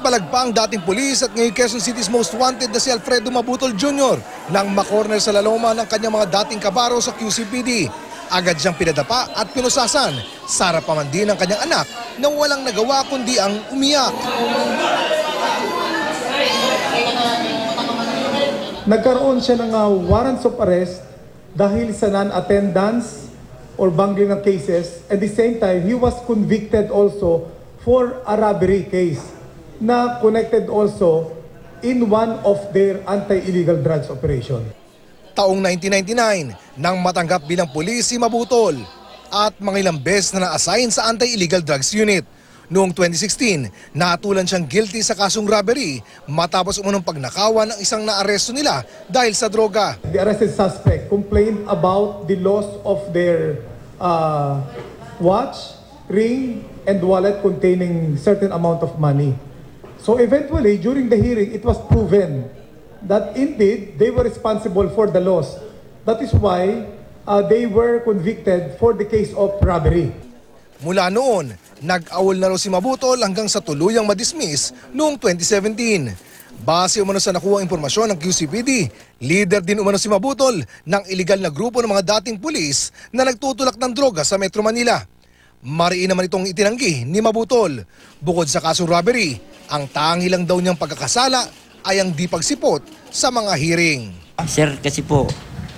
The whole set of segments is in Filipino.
Napalag pa ang dating pulis at ngayon Quezon City's most wanted na si Alfredo Mabutol Jr. nang makorner sa laloma ng kanyang mga dating kabaro sa QCPD. Agad siyang pinadapa at pinusasan. Sarap pa man din ang kanyang anak na walang nagawa kundi ang umiyak. Nagkaroon siya ng warrants of arrest dahil sa non-attendance or bungling ng cases. At the same time, he was convicted also for a robbery case na connected also in one of their anti-illegal drugs operation. Taong 1999, nang matanggap bilang pulis si Mabutol at mga ilang beses na na-assign sa anti-illegal drugs unit. Noong 2016, naatulan siyang guilty sa kasong robbery matapos umunong pagnakawan ng isang naaresto nila dahil sa droga. The arrested suspect complained about the loss of their watch, ring, and wallet containing certain amount of money. So eventually, during the hearing, it was proven that indeed they were responsible for the loss. That is why they were convicted for the case of robbery. Mula noon, nag-awol na raw si Mabutol hanggang sa tuluyang madismiss noong 2017. Base umano sa nakuha impormasyon ng QCPD, leader din umano si Mabutol ng iligal na grupo ng mga dating pulis na nagtutulak ng droga sa Metro Manila. Mariin naman itong itinanggi ni Mabutol. Bukod sa kasong robbery, ang tangi lang daw niyang pagkakasala ay ang di pagsipot sa mga hearing. Sir, kasi po,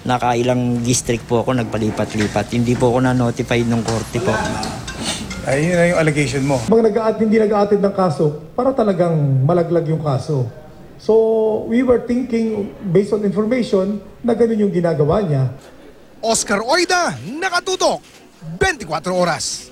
nakailang district po ako nagpalipat-lipat. Hindi po ako na-notified ng korte po. Ay, yun na yung allegation mo. Hindi nag-a-attend ng kaso, para talagang malaglag yung kaso. So, we were thinking, based on information, na ganun yung ginagawa niya. Oscar Oida, nakatutok, 24 oras.